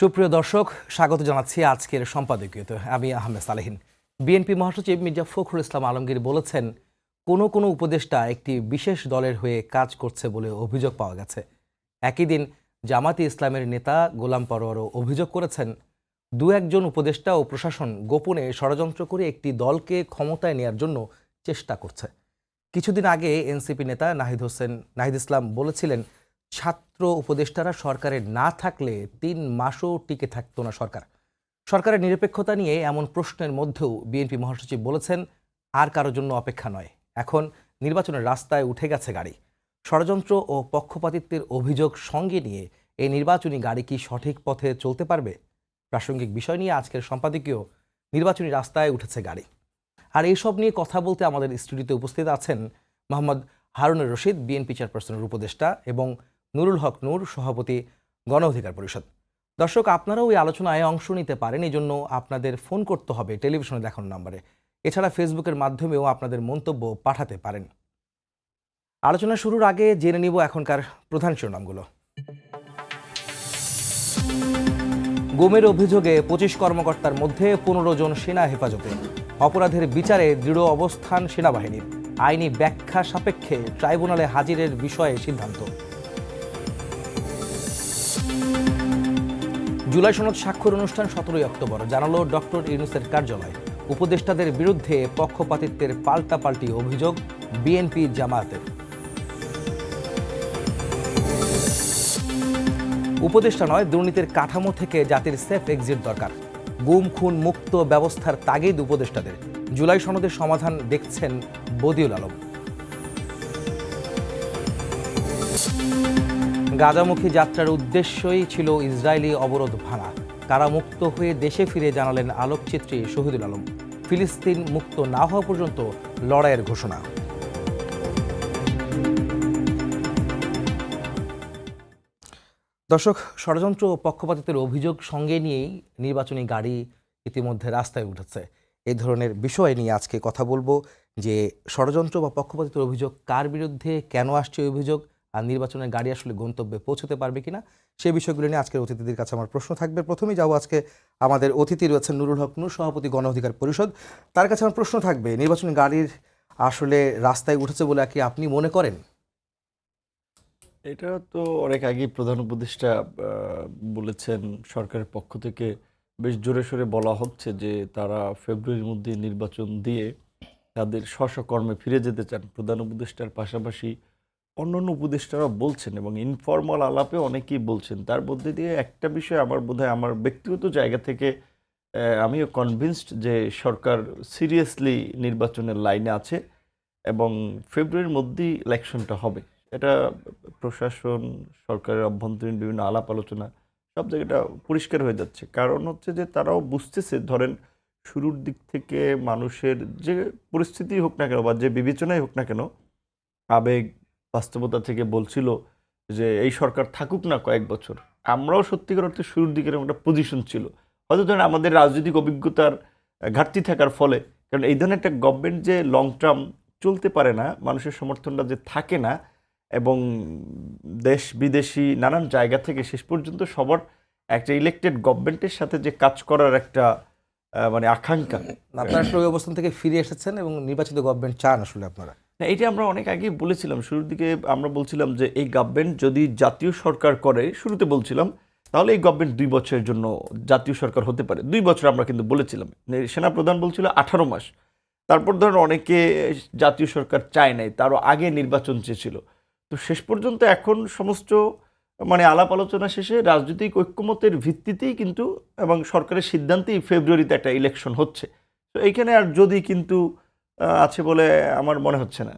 সুপ্রিয় দর্শক, স্বাগত জানাচ্ছি আজকের সম্পাদকীয়তে। আমি আহমেদ সালেহীন। বিএনপি মহাসচিব মির্জা ফখরুল ইসলাম আলমগীর বলেছেন, কোনো কোনো উপদেষ্টা একটি বিশেষ দলের হয়ে কাজ করছে বলে অভিযোগ পাওয়া গেছে। একই দিন জামাতে ইসলামের নেতা গোলাম পরোয়ারও অভিযোগ করেছেন, দু একজন উপদেষ্টা ও প্রশাসন গোপনে ষড়যন্ত্র করে একটি দলকে ক্ষমতায় নেয়ার জন্য চেষ্টা করছে। কিছুদিন আগে এনসিপি নেতা নাহিদ ইসলাম বলেছিলেন, ছাত্র উপদেষ্টারা সরকারে না থাকলে ৩ মাসও টিকে থাকতো না সরকার। সরকারের নিরপেক্ষতা নিয়ে এমন প্রশ্নের মধ্যেও বিএনপি মহাসচিব বলেছেন, আর কারোর জন্য অপেক্ষা নয়, এখন নির্বাচনের রাস্তায় উঠে গেছে গাড়ি। ষড়যন্ত্র ও পক্ষপাতিত্বের অভিযোগ সঙ্গে নিয়ে এই নির্বাচনী গাড়ি কি সঠিক পথে চলতে পারবে? প্রাসঙ্গিক বিষয় নিয়ে আজকের সম্পাদকীয় নির্বাচনী রাস্তায় উঠেছে গাড়ি। আর এইসব নিয়ে কথা বলতে আমাদের স্টুডিওতে উপস্থিত আছেন মোহাম্মদ হারুনুর রশিদ, বিএনপি চেয়ারপারসনের উপদেষ্টা, এবং নুরুল হক নূর, সভাপতি, গণ অধিকার পরিষদ। দর্শক, আপনারাও এই আলোচনায় অংশ নিতে পারেন। এই জন্য আপনাদের ফোন করতে হবে টেলিভিশনে দেখানো নম্বরে। এছাড়া ফেসবুকের মাধ্যমেও আপনাদের মন্তব্য পাঠাতে পারেন। আলোচনা শুরুর আগে জেনে নিব এখনকার প্রধান শিরোনামগুলো। গুমের অভিযোগে 25 কর্মকর্তার মধ্যে 15 জন সেনা হেফাজতে। অপরাধের বিচারে দৃঢ় অবস্থান সেনাবাহিনীর। আইনি ব্যাখ্যা সাপেক্ষে ট্রাইব্যুনালে হাজিরের বিষয়ে সিদ্ধান্ত। জুলাই সনদ স্বাক্ষর অনুষ্ঠান 17 অক্টোবর, জানালো ডক্টর ইউনূসের কার্যালয়। উপদেষ্টাদের বিরুদ্ধে পক্ষপাতিত্বের পাল্টাপাল্টি অভিযোগ বিএনপি জামায়াতের। উপদেষ্টা নয়, দুর্নীতির কাঠামো থেকে জাতির সেফ এক্সিট দরকার। গুম খুন মুক্ত ব্যবস্থার তাগিদ উপদেষ্টাদের। জুলাই সনদের সমাধান দেখছেন বদিউল আলম। গাজামুখী যাত্রার উদ্দেশ্যই ছিল ইসরায়েলি অবরোধ ভাঙা। কারামুক্ত হয়ে দেশে ফিরে জানালেন আলোকচিত্রী শহীদুল আলম। ফিলিস্তিন মুক্ত না হওয়া পর্যন্ত লড়াইয়ের ঘোষণা। দর্শক, ষড়যন্ত্র ও পক্ষপাতিত্বের অভিযোগ সঙ্গে নিয়েই নির্বাচনী গাড়ি ইতিমধ্যে রাস্তায় উঠেছে। এই ধরনের বিষয় নিয়ে আজকে কথা বলবো, যে ষড়যন্ত্র বা পক্ষপাতিত্বের অভিযোগ কার বিরুদ্ধে, কেন আসছে অভিযোগ, আর নির্বাচনের গাড়ি আসলে গন্তব্যে পৌঁছতে পারবে কিনা, সেই বিষয়গুলো নিয়ে আজকের অতিথিদের কাছে আমার প্রশ্ন থাকবে। প্রথমেই যাবো, আজকে আমাদের অতিথি রয়েছেন নুরুল হক নূর, সভাপতি, গণ অধিকার পরিষদ। তার কাছে আমার প্রশ্ন থাকবে, নির্বাচনী গাড়ির আসলে রাস্তায় উঠেছে বলে কি আপনি মনে করেন? এটা তো অনেক আগেই প্রধান উপদেষ্টা বলেছেন। সরকারের পক্ষ থেকে বেশ জোরে সোরে বলা হচ্ছে যে তারা ফেব্রুয়ারির মধ্যে নির্বাচন দিয়ে তাদের কর্মে ফিরে যেতে চান। প্রধান উপদেষ্টার পাশাপাশি অন্যান্য উপদেষ্টারাও বলছেন এবং ইনফর্মাল আলাপে অনেকেই বলছেন। তার মধ্যে দিয়ে একটা বিষয় আমার বোধহয় আমার ব্যক্তিগত জায়গা থেকে আমিও কনভিন্সড যে সরকার সিরিয়াসলি নির্বাচনের লাইনে আছে এবং ফেব্রুয়ারির মধ্যেই ইলেকশনটা হবে। এটা প্রশাসন, সরকারের অভ্যন্তরীণ বিভিন্ন আলাপ আলোচনা সব জায়গাটা পরিষ্কার হয়ে যাচ্ছে। কারণ হচ্ছে যে তারাও বুঝতেছে, ধরেন শুরুর দিক থেকে মানুষের যে পরিস্থিতি হোক না কেন বা যে বিবেচনাই হোক না কেন, আবেগ বাস্তবতা থেকে বলছিল যে এই সরকার থাকুক না কয়েক বছর। আমরাও সত্যিকার অর্থে শুরুর দিকের একটা পজিশন ছিল, হয়তো ধরেন আমাদের রাজনৈতিক অভিজ্ঞতার ঘাটতি থাকার ফলে। কারণ এই ধরনের একটা গভর্নমেন্ট যে লং টার্ম চলতে পারে না, মানুষের সমর্থনটা যে থাকে না, এবং দেশ বিদেশি নানান জায়গা থেকে শেষ পর্যন্ত সবার একটা ইলেকটেড গভর্নমেন্টের সাথে যে কাজ করার একটা মানে আকাঙ্ক্ষা। আপনারা আসলে ওই অবস্থান থেকে ফিরে এসেছেন এবং নির্বাচিত গভর্নমেন্ট চান আসলে আপনারা। না, এটা আমরা অনেক আগেই বলেছিলাম। শুরুর দিকে আমরা বলছিলাম যে এই গভর্নমেন্ট যদি জাতীয় সরকার করে, শুরুতে বলছিলাম, তাহলে এই গভর্নমেন্ট 2 বছরের জন্য জাতীয় সরকার হতে পারে। 2 বছর আমরা কিন্তু বলেছিলাম। সেনাপ্রধান বলছিল 18 মাস। তারপর ধরেন অনেকে জাতীয় সরকার চায় নাই, তারও আগে নির্বাচন চেয়েছিল। তো শেষ পর্যন্ত এখন সমস্ত মানে আলাপ আলোচনা শেষে রাজনৈতিক ঐক্যমতের ভিত্তিতেই কিন্তু এবং সরকারের সিদ্ধান্তেই ফেব্রুয়ারিতে একটা ইলেকশন হচ্ছে। তো এইখানে আর যদি কিন্তু আছে বলে আমার মনে হচ্ছে না।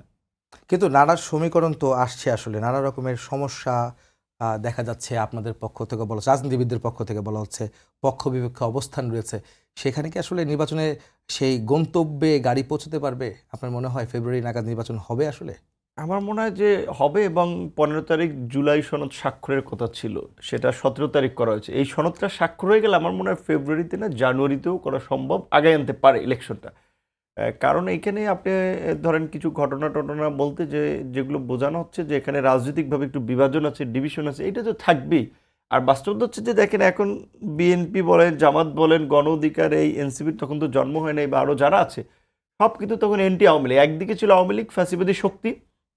কিন্তু নানা সমীকরণ তো আসছে, আসলে নানা রকমের সমস্যা দেখা যাচ্ছে। আপনাদের পক্ষ থেকে বলা হচ্ছে, রাজনীতিবিদদের পক্ষ থেকে বলা হচ্ছে পক্ষ বিপক্ষে অবস্থান রয়েছে। সেখানে কি আসলে নির্বাচনে সেই গন্তব্যে গাড়ি পৌঁছতে পারবে? আপনার মনে হয় ফেব্রুয়ারি নাগাদ নির্বাচন হবে আসলে? আমার মনে হয় যে হবে, এবং 15 তারিখ জুলাই সনদ স্বাক্ষরের কথা ছিল, সেটা 17 তারিখ করা হয়েছে। এই সনদটা স্বাক্ষর হয়ে গেলে আমার মনে হয় ফেব্রুয়ারিতে না জানুয়ারিতেও করা সম্ভব, আগায় আনতে পারে ইলেকশনটা। কারণ এইখানে আপনি ধরেন কিছু ঘটনা টটনা বলতে যেগুলো বোঝানো হচ্ছে যে এখানে রাজনৈতিকভাবে একটু বিভাজন আছে, ডিভিশন আছে, এটা তো থাকবেই। আর বাস্তবতা হচ্ছে যে দেখেন এখন বিএনপি বলেন, জামাত বলেন, গণ অধিকার, এই এনসিপির তখন তো জন্ম হয় নাই বা আরও যারা আছে সব কিন্তু তখন এন্টি আওয়ামী লীগ। একদিকে ছিল আওয়ামী লীগ ফ্যাসিবাদী শক্তি,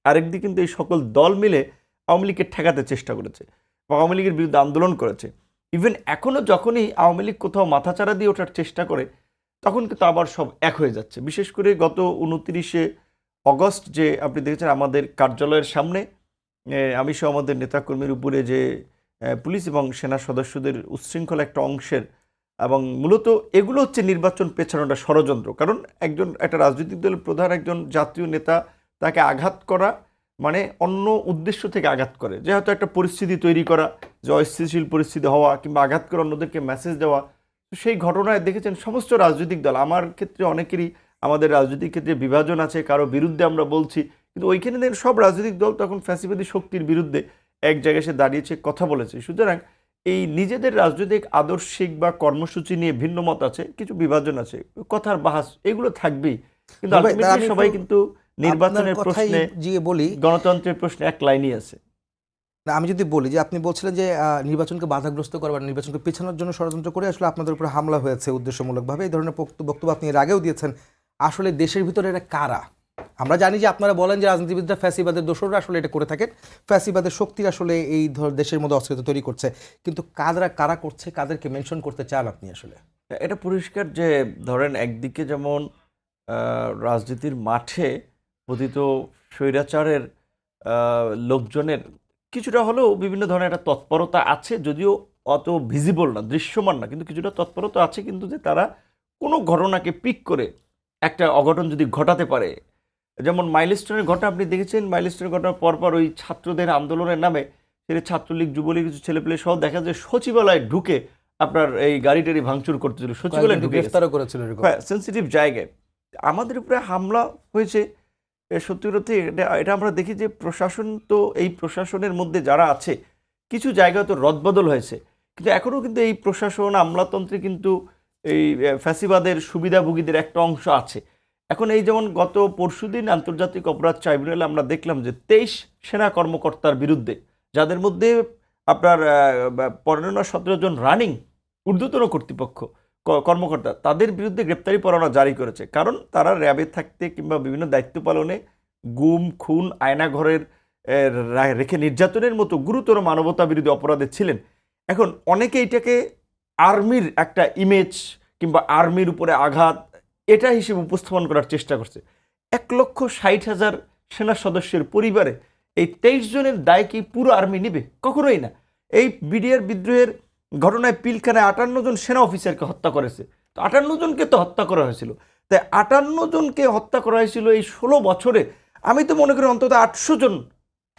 আরেকদিকে কিন্তু এই সকল দল মিলে আওয়ামী লীগকে ঠেকাতে চেষ্টা করেছে বা আওয়ামী লীগের বিরুদ্ধে আন্দোলন করেছে। ইভেন এখনও যখনই আওয়ামী লীগ কোথাও মাথাচাড়া দিয়ে ওঠার চেষ্টা করে তখন কিন্তু আবার সব এক হয়ে যাচ্ছে। বিশেষ করে গত 29শে অগস্ট যে আপনি দেখেছেন আমাদের কার্যালয়ের সামনে আমি সহ আমাদের নেতাকর্মীর উপরে যে পুলিশ এবং সেনা সদস্যদের উচ্ছৃঙ্খল একটা অংশের, এবং মূলত এগুলো হচ্ছে নির্বাচন পেছানোটা ষড়যন্ত্র। কারণ একটা রাজনৈতিক দলের প্রধান একজন জাতীয় নেতা, তাকে আঘাত করা মানে অন্য উদ্দেশ্য থেকে আঘাত করে, যে হয়তো একটা পরিস্থিতি তৈরি করা, যে অস্থিতিশীল পরিস্থিতি হওয়া কিংবা আঘাত করে অন্যদেরকে মেসেজ দেওয়া। তো সেই ঘটনায় দেখেছেন সমস্ত রাজনৈতিক দল, আমার ক্ষেত্রে অনেকেরই আমাদের রাজনৈতিক ক্ষেত্রে বিভাজন আছে, কারো বিরুদ্ধে আমরা বলছি, কিন্তু ওইখানে দেখেন সব রাজনৈতিক দল তখন ফ্যাসিবাদী শক্তির বিরুদ্ধে এক জায়গায় এসে দাঁড়িয়েছে, কথা বলেছে। সুতরাং এই নিজেদের রাজনৈতিক আদর্শিক বা কর্মসূচি নিয়ে ভিন্ন মত আছে, কিছু বিভাজন আছে, কথার বাহাস এগুলো থাকবেই, কিন্তু আলটিমেটলি সবাই কিন্তু নির্বাচনের প্রশ্নে, বলি গণতন্ত্রের প্রশ্নে এক লাইনই আছে। না, আমি যদি বলি যে আপনি বলছিলেন যে নির্বাচনকে বাধাগ্রস্ত করবার, নির্বাচনকে পেছানোর জন্য ষড়যন্ত্র করে আসলে আপনাদের উপরে হামলা হয়েছে উদ্দেশ্যমূলকভাবে, এই ধরনের বক্তব্য আপনি এর আগেও দিয়েছেন। আসলে দেশের ভিতরে এটা কারা? আমরা জানি যে আপনারা বলেন যে রাজনীতিবিদরা ফ্যাসিবাদের দোসররা আসলে এটা করে থাকেন, ফ্যাসিবাদের শক্তির আসলে এই দেশের মধ্যে অস্থিরতা তৈরি করছে, কিন্তু কারা করছে, কাদেরকে মেনশন করতে চান আপনি আসলে? এটা পরিষ্কার যে ধরেন একদিকে যেমন রাজনীতির মাঠে পতিত স্বৈরাচারের লোকজনের কিছুটা হলেও বিভিন্ন ধরনের একটা তৎপরতা আছে, যদিও অত ভিজিবল না, দৃশ্যমান না, কিন্তু কিছুটা তৎপরতা আছে, কিন্তু যে তারা কোনো ঘটনাকে পিক করে একটা অঘটন যদি ঘটাতে পারে, যেমন মাইলস্টোনের ঘটনা আপনি দেখেছেন। মাইলস্টোনের ঘটনার পরপর ওই ছাত্রদের আন্দোলনের নামে সেটা ছাত্রলীগ, যুবলীগ, কিছু ছেলেপেলে সহ দেখা যায় সচিবালয়ে ঢুকে আপনার এই গাড়ি টাড়ি ভাঙচুর করতেছিল, সচিবালয়ে ঢুকে গ্রেফতারও করেছিল, সেন্সিটিভ জায়গায় আমাদের উপরে হামলা হয়েছে। সত্যি কথা এটা আমরা দেখি যে প্রশাসন, তো এই প্রশাসনের মধ্যে যারা আছে কিছু জায়গায় তো রদবদল হয়েছে, কিন্তু এখনও কিন্তু এই প্রশাসন আমলাতন্ত্রে কিন্তু এই ফ্যাসিবাদের সুবিধাভোগীদের একটা অংশ আছে। এখন এই যেমন গত পরশুদিন আন্তর্জাতিক অপরাধ ট্রাইব্যুনালে আমরা দেখলাম যে 23 সেনা কর্মকর্তার বিরুদ্ধে, যাদের মধ্যে আপনার 15-17 জন রানিং ঊর্ধ্বতন কর্তৃপক্ষ কর্মকর্তা, তাদের বিরুদ্ধে গ্রেপ্তারি পরোয়ানা জারি করেছে। কারণ তারা র্যাবে থাকতে কিংবা বিভিন্ন দায়িত্ব পালনে গুম, খুন, আয়নাঘরের রেখে নির্যাতনের মতো গুরুতর মানবতা বিরোধী অপরাধে ছিলেন। এখন অনেকে এটাকে আর্মির একটা ইমেজ কিংবা আর্মির উপরে আঘাত এটা হিসেবে উপস্থাপন করার চেষ্টা করছে। 1,60,000 সেনা সদস্যের পরিবারে এই 23 জনের দায় কি পুরো আর্মি নেবে? কখনোই না। এই বিডিআর বিদ্রোহের ঘটনায় পিলখানায় 58 জন সেনা অফিসারকে হত্যা করেছে, তো 58 জনকে তো হত্যা করা হয়েছিল। তাই 58 জনকে হত্যা করা হয়েছিল এই 16 বছরে। আমি তো মনে করি অন্তত 800 জন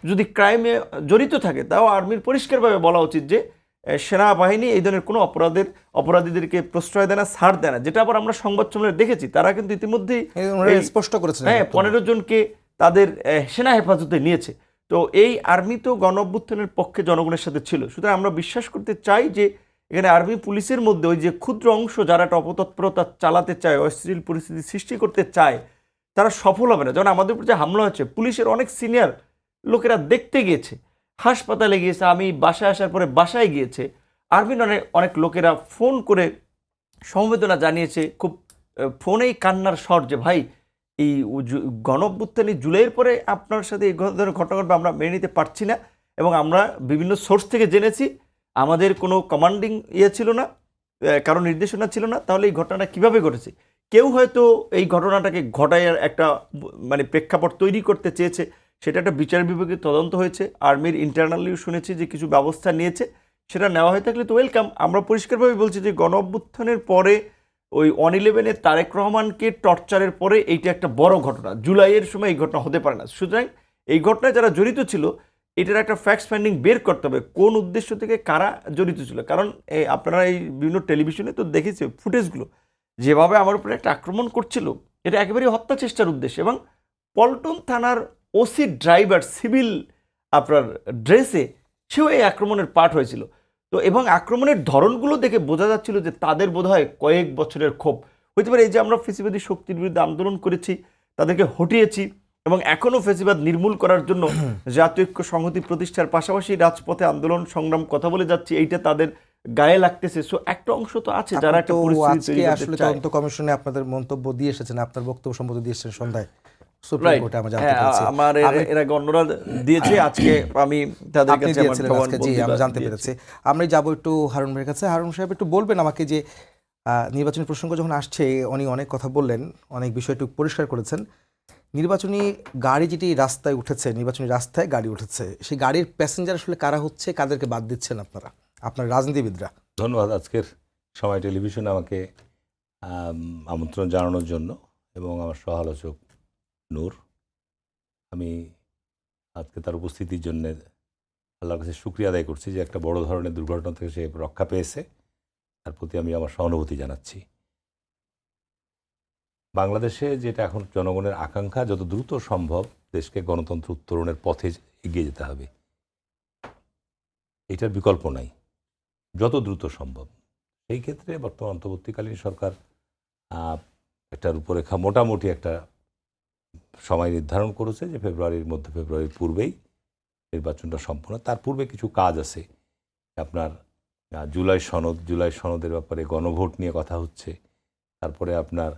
যদি ক্রাইমে জড়িত থাকে, তাও আর্মির পরিষ্কারভাবে বলা উচিত যে সেনাবাহিনী এই ধরনের কোনো অপরাধীদেরকে প্রশ্রয় দেয় না, ছাড় দেয় না, যেটা আবার আমরা সংবাদ সম্মেলনে দেখেছি। তারা কিন্তু ইতিমধ্যেই স্পষ্ট করেছে, হ্যাঁ, 15 জনকে তাদের সেনা হেফাজতে নিয়েছে। তো এই আর্মি তো গণ অভ্যুত্থানের পক্ষে জনগণের সাথে ছিল। সুতরাং আমরা বিশ্বাস করতে চাই যে এখানে আর্মি পুলিশের মধ্যে ওই যে ক্ষুদ্র অংশ যারা একটা অপতৎপরতা চালাতে চায়, অস্থিতিশীল পরিস্থিতি সৃষ্টি করতে চায়, তারা সফল হবে না। যেমন আমাদের উপর যে হামলা হয়েছে, পুলিশের অনেক সিনিয়র লোকেরা দেখতে গিয়েছে, হাসপাতালে গিয়েছে, আমি বাসায় আসার পরে বাসায় গিয়েছে, আর্মির অনেক লোকেরা ফোন করে সমবেদনা জানিয়েছে, খুব ফোনেই কান্নার স্বর যে ভাই এই গণ অভ্যুত্থানে জুলাইয়ের পরে আপনার সাথে এই ধরনের ঘটনা ঘটবে আমরা মেনে নিতে পারছি না, এবং আমরা বিভিন্ন সোর্স থেকে জেনেছি, আমাদের কোনো কমান্ডিং ছিল না, কারো নির্দেশনা ছিল না, তাহলে এই ঘটনাটা কিভাবে ঘটেছে? কেউ হয়তো এই ঘটনাটাকে ঘটাইয়ার একটা মানে প্রেক্ষাপট তৈরি করতে চেয়েছে, সেটা একটা বিচার বিভাগে তদন্ত হয়েছে, আর্মির ইন্টারনালিও শুনেছি যে কিছু ব্যবস্থা নিয়েছে, সেটা নেওয়া হয়ে থাকলে তো ওয়েলকাম। আমরা পরিষ্কারভাবে বলছি যে গণ অভ্যুত্থানের পরে ওই 111-এ তারেক রহমানকে টর্চারের পরে এইটা একটা বড় ঘটনা, জুলাইয়ের সময় এই ঘটনা হতে পারে না। সুতরাং এই ঘটনায় যারা জড়িত ছিল এটার একটা ফ্যাক্টস ফাইন্ডিং বের করতে হবে, কোন উদ্দেশ্য থেকে কারা জড়িত ছিল। কারণ আপনারা এই বিভিন্ন টেলিভিশনে তো দেখেছে ফুটেজগুলো, যেভাবে আমার উপরে একটা আক্রমণ করছিল, এটা একেবারেই হত্যা চেষ্টার উদ্দেশ্যে। এবং পল্টন থানার ওসি ড্রাইভার সিভিল আপনার ড্রেসে সেও এই আক্রমণের পার্ট হয়েছিল। তো এবং আক্রমণের ধরনগুলো দেখে বোঝা যাচ্ছিল যে তাদের বোধহয় কয়েক বছরের ক্ষোভ হইতে পারে। এই যে আমরা ফ্যাসিবাদী শক্তির বিরুদ্ধে আন্দোলন করেছি, তাদেরকে হটিয়েছি এবং এখনো ফেসিবাদ নির্মূল করার জন্য জাতীয় ঐক্য সংহতি প্রতিষ্ঠার পাশাপাশি রাজপথে আন্দোলন সংগ্রাম কথা বলে যাচ্ছে, এইটা তাদের গায়ে লাগতেছে। সো একটা অংশ তো আছে যারা আপনি একটা তো পরিস্থিতি আজকে তৈরি করতে আসলে চায়। তদন্ত কমিশনে আপনাদের মন্তব্য দিয়ে এসেছেন, আপনার বক্তব্য সম্পর্কে দিয়ে এসেছেন সন্ধ্যায় সুপ্রিম রাইট, কোর্টে, আমরা জানতে হ্যাঁ, পেরেছি। আমার এর আগে অন্যরা দিয়েছে, আজকে আমি তাদের আপনি কাছে আমার দিয়েছিলেন আজকে, জি জবানবন্দিটা আমরা জানতে দিয়েছি। পেরেছি। আমরা যাবো একটু হারুন ভাইয়ের কাছে। হারুন সাহেব একটু বলবেন আমাকে যে নির্বাচনী প্রসঙ্গ যখন আসছে, উনি অনেক কথা বললেন, অনেক বিষয় একটু পরিষ্কার করেছেন। নির্বাচনী গাড়ি যেটি রাস্তায় উঠেছে, নির্বাচনী রাস্তায় গাড়ি উঠেছে, সেই গাড়ির প্যাসেঞ্জার আসলে কারা হচ্ছে, কাদেরকে বাদ দিচ্ছেন আপনারা, আপনার রাজনীতিবিদরা? ধন্যবাদ আজকের সময় টেলিভিশনে আমাকে আমন্ত্রণ জানানোর জন্য, এবং আমার সহ আলোচক নূর, আমি আজকে তার উপস্থিতির জন্য আল্লাহর কাছে শুকরিয়া আদায় করছি যে একটা বড় ধরনের দুর্ঘটনা থেকে সে রক্ষা পেয়েছে। তার প্রতি আমি আমার সহানুভূতি জানাচ্ছি। বাংলাদেশে যেটা এখন জনগণের আকাঙ্ক্ষা, যত দ্রুত সম্ভব দেশকে গণতন্ত্র উত্তরণের পথে এগিয়ে যেতে হবে, এটার বিকল্প নাই, যত দ্রুত সম্ভব। সেই ক্ষেত্রে বর্তমান অন্তর্বর্তীকালীন সরকার একটা রূপরেখা, মোটামুটি একটা সময় নির্ধারণ করেছে যে ফেব্রুয়ারির পূর্বেই নির্বাচনটা সম্পন্ন। তার পূর্বে কিছু কাজ আছে। আপনার জুলাই সনদের ব্যাপারে গণভোট নিয়ে কথা হচ্ছে। তারপরে আপনার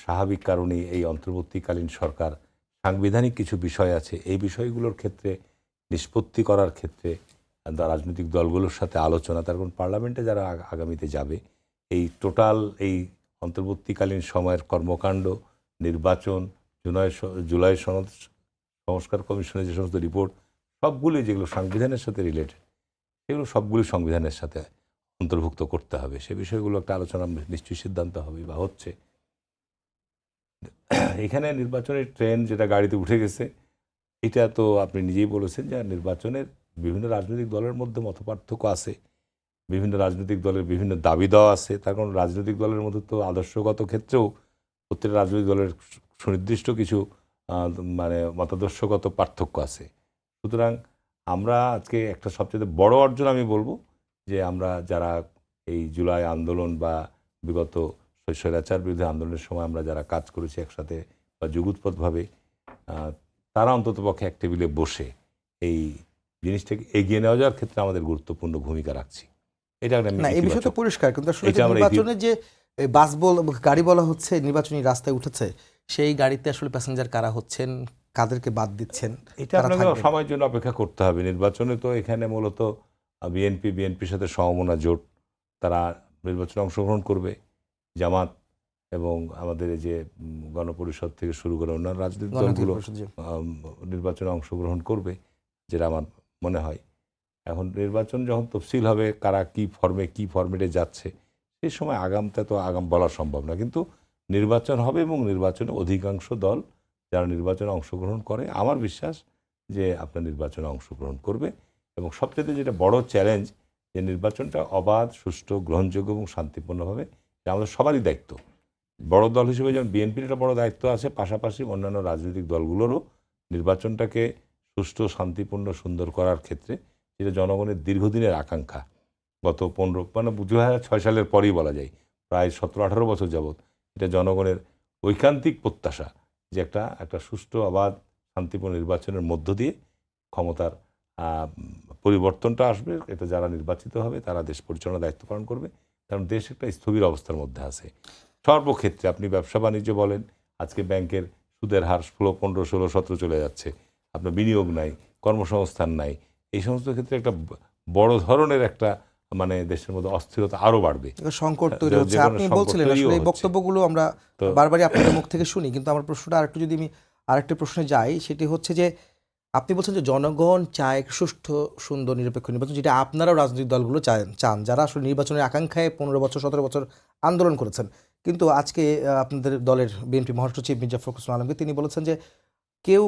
স্বাভাবিক কারণেই এই অন্তর্বর্তীকালীন সরকার সাংবিধানিক কিছু বিষয় আছে, এই বিষয়গুলোর ক্ষেত্রে নিষ্পত্তি করার ক্ষেত্রে রাজনৈতিক দলগুলোর সাথে আলোচনা। তার কারণ পার্লামেন্টে যারা আগামীতে যাবে, এই টোটাল এই অন্তর্বর্তীকালীন সময়ের কর্মকাণ্ড, নির্বাচন, জুলাই সনদ সংস্কার কমিশনের যে সমস্ত রিপোর্ট, সবগুলি যেগুলো সংবিধানের সাথে রিলেটেড, সেগুলো সবগুলি সংবিধানের সাথে অন্তর্ভুক্ত করতে হবে। সে বিষয়গুলো একটা আলোচনা নিশ্চয়ই সিদ্ধান্ত হবে বা হচ্ছে। এখানে নির্বাচনের ট্রেন যেটা গাড়িতে উঠে গেছে, এটা তো আপনি নিজেই বলেছেন যে নির্বাচনের বিভিন্ন রাজনৈতিক দলের মধ্যে মতপার্থক্য আছে, বিভিন্ন রাজনৈতিক দলের বিভিন্ন দাবি দেওয়া আছে। তার কারণ রাজনৈতিক দলের মধ্যে তো আদর্শগত ক্ষেত্রেও প্রত্যেকটা রাজনৈতিক দলের সুনির্দিষ্ট কিছু মানে মতাদর্শগত পার্থক্য আছে। সুতরাং আমরা আজকে একটা সবচেয়ে বড় অর্জন আমি বলবো যে আমরা যারা এই জুলাই আন্দোলন বা বিগত স্বৈরাচার বিরুদ্ধে আন্দোলনের সময় আমরা যারা কাজ করেছি একসাথে বা যুগুতপথভাবে, তারা অন্ততপক্ষে এক টেবিলে বসে এই জিনিসটাকে এগিয়ে নেওয়া যাওয়ার ক্ষেত্রে আমাদের গুরুত্বপূর্ণ ভূমিকা রাখছি। এটা না, এই বিষয় তো পরিষ্কার, কিন্তু আসলে যে নির্বাচনে যে গাড়ি বলা হচ্ছে নির্বাচনী রাস্তায় উঠেছে, সেই গাড়িতে আসলে প্যাসেঞ্জার কারা হচ্ছেন, কাদেরকে বাদ দিচ্ছেন, এটা আপনাকে সময়ের জন্য অপেক্ষা করতে হবে। নির্বাচনে তো এখানে মূলত বিএনপির সাথে সমমনা জোট, তারা নির্বাচনে অংশগ্রহণ করবে। জামাত এবং আমাদের এই যে গণপরিষদ থেকে শুরু করে অন্যান্য রাজনৈতিক দলগুলো নির্বাচনে অংশগ্রহণ করবে, যেটা আমার মনে হয়। এখন নির্বাচন যখন তফসিল হবে, কারা কি ফর্মেটে যাচ্ছে, সেই সময় আগাম বলা সম্ভব না। কিন্তু নির্বাচন হবে এবং নির্বাচনে অধিকাংশ দল যারা নির্বাচনে অংশগ্রহণ করে, আমার বিশ্বাস যে আপনার নির্বাচনে অংশগ্রহণ করবে। এবং সবচেয়ে যেটা বড় চ্যালেঞ্জ, যে নির্বাচনটা অবাধ, সুষ্ঠু, গ্রহণযোগ্য এবং শান্তিপূর্ণভাবে, যে আমাদের সবারই দায়িত্ব। বড় দল হিসেবে যেমন বিএনপির একটা বড় দায়িত্ব আছে, পাশাপাশি অন্যান্য রাজনৈতিক দলগুলোরও নির্বাচনটাকে সুষ্ঠু, শান্তিপূর্ণ, সুন্দর করার ক্ষেত্রে, যেটা জনগণের দীর্ঘদিনের আকাঙ্ক্ষা। গত 2006 সালের পরেই বলা যায়, প্রায় 17-18 বছর যাবৎ এটা জনগণের ঐকান্তিক প্রত্যাশা যে একটা সুষ্ঠু, অবাধ, শান্তিপূর্ণ নির্বাচনের মধ্য দিয়ে ক্ষমতার পরিবর্তনটা আসবে। এটা যারা নির্বাচিত হবে তারা দেশ পরিচালনার দায়িত্ব পালন করবে। কারণ দেশ একটা স্থবির অবস্থার মধ্যে আছে সর্বক্ষেত্রে। আপনি ব্যবসা বাণিজ্য বলেন, আজকে ব্যাংকের সুদের হার 15, 16, 17 চলে যাচ্ছে। আপনার বিনিয়োগ নাই, কর্মসংস্থান নাই। এই সমস্ত ক্ষেত্রে একটা বড় ধরনের একটা মানে দেশের মধ্যে অস্থিরতা আরো বাড়বে, সংকট তৈরি হচ্ছে। আপনি বলছিলেন আসলে এই বক্তব্যগুলো আমরা বারবারই আপনাদের মুখ থেকে শুনি, কিন্তু আমার প্রশ্নটা আরেকটু যদি আমি আরেকটা প্রশ্নে যাই, সেটি হচ্ছে যে আপনি বলছেন যে জনগণ চায় সুষ্ঠু, সুন্দর, নিরপেক্ষ নির্বাচন, যেটা আপনারাও রাজনৈতিক দলগুলো চান, যারা আসলে নির্বাচনের আকাঙ্ক্ষায় 15 বছর 17 বছর আন্দোলন করেছেন। কিন্তু আজকে আপনাদের দলের বিএনপি মহাসচিব মির্জা ফখরুল ইসলাম আলমগীর তিনি বলেছেন যে কেউ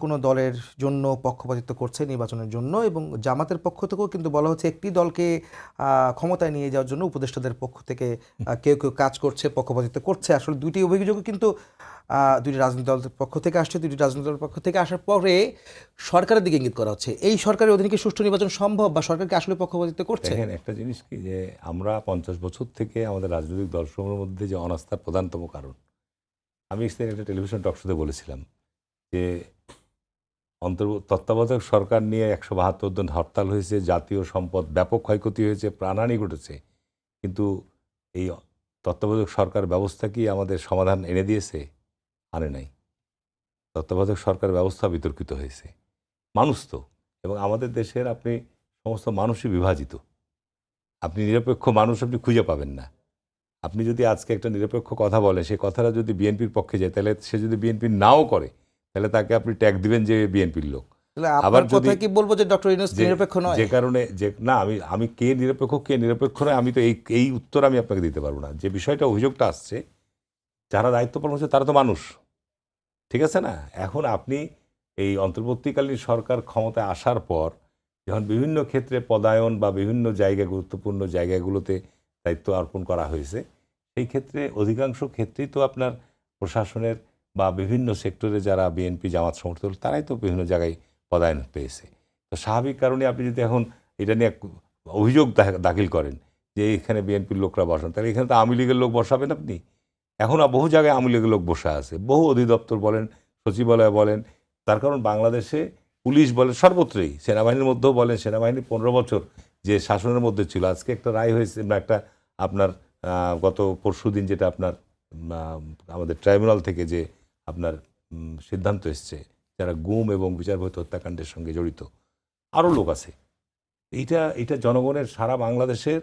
কোনো দলের জন্য পক্ষপাতিত্ব করছে নির্বাচনের জন্য, এবং জামাতের পক্ষ থেকেও কিন্তু বলা হচ্ছে একটি দলকে ক্ষমতায় নিয়ে যাওয়ার জন্য উপদেষ্টাদের পক্ষ থেকে কেউ কাজ করছে, পক্ষপাতিত্ব করছে। আসলে দুইটি অভিযোগও কিন্তু দুইটি রাজনৈতিক দলের পক্ষ থেকে আসছে। দুইটি রাজনৈতিক দলের পক্ষ থেকে আসার পরে সরকারের দিকে ইঙ্গিত করা হচ্ছে, এই সরকারের অধীনে কি সুষ্ঠু নির্বাচন সম্ভব, বা সরকারকে আসলে পক্ষপাতিত্ব করছে? দেখেন, একটা জিনিস কি, যে আমরা 50 বছর থেকে আমাদের রাজনৈতিক দলসমূহের মধ্যে যে অনাস্থার প্রধানতম কারণ, আমি একটা টেলিভিশন টক শোতে বলেছিলাম যে তত্ত্বাবধায়ক সরকার নিয়ে 172 দিন হরতাল হয়েছে, জাতীয় সম্পদ ব্যাপক ক্ষয়ক্ষতি হয়েছে, প্রাণহানি ঘটেছে, কিন্তু এই তত্ত্বাবধায়ক সরকার ব্যবস্থা কি আমাদের সমাধান এনে দিয়েছে? আনে নাই। তত্ত্বাবধায়ক সরকার ব্যবস্থা বিতর্কিত হয়েছে। মানুষ তো, এবং আমাদের দেশের আপনি সমস্ত মানুষই বিভাজিত। আপনি নিরপেক্ষ মানুষ আপনি খুঁজে পাবেন না। আপনি যদি আজকে একটা নিরপেক্ষ কথা বলেন, সেই কথাটা যদি বিএনপির পক্ষে যায়, তাহলে সে যদি বিএনপি নাও করে, তাহলে তাকে আপনি ট্যাগ দিবেন যে বিএনপির লোক। তাহলে আবার আপনার যদি কথা কি বলবো যে ডক্টর ইউনূস নিরপেক্ষ নয়? যে কারণে যে না, আমি কে নিরপেক্ষ নয়, আমি তো এই উত্তর আমি আপনাকে দিতে পারবো না। যে বিষয়টা অভিযোগটা আসছে, যারা দায়িত্ব পালন করছে তারা তো মানুষ, ঠিক আছে না? এখন আপনি এই অন্তর্বর্তীকালীন সরকার ক্ষমতায় আসার পর যখন বিভিন্ন ক্ষেত্রে পদায়ন বা বিভিন্ন জায়গা, গুরুত্বপূর্ণ জায়গাগুলোতে দায়িত্ব অর্পণ করা হয়েছে, সেই ক্ষেত্রে অধিকাংশ ক্ষেত্রেই তো আপনার প্রশাসনের বা বিভিন্ন সেক্টরে যারা বিএনপি জামাত সমর্থক তারাই তো বিভিন্ন জায়গায় পদায়ন পেয়েছে। তো স্বাভাবিক কারণে আপনি যদি এখন এটা নিয়ে অভিযোগ দাখিল করেন যে এখানে বিএনপির লোকরা বসান, তাহলে এখানে তো আওয়ামী লীগের লোক বসাবেন আপনি। এখন বহু জায়গায় আওয়ামী লীগের লোক বসে আছে, বহু অধিদপ্তর বলেন, সচিবালয় বলেন। তার কারণ বাংলাদেশে পুলিশ বলেন, সর্বত্রই, সেনাবাহিনীর মধ্যেও বলেন, সেনাবাহিনী 15 বছর যে শাসনের মধ্যে ছিল, আজকে একটা রায় হয়েছে বা একটা আপনার গত পরশুদিন যেটা আপনার আমাদের ট্রাইব্যুনাল থেকে যে আপনার সিদ্ধান্ত এসছে, যারা গুম এবং বিচার বহির্ভূত হত্যাকাণ্ডের সঙ্গে জড়িত আরও লোক আছে। এইটা জনগণের সারা বাংলাদেশের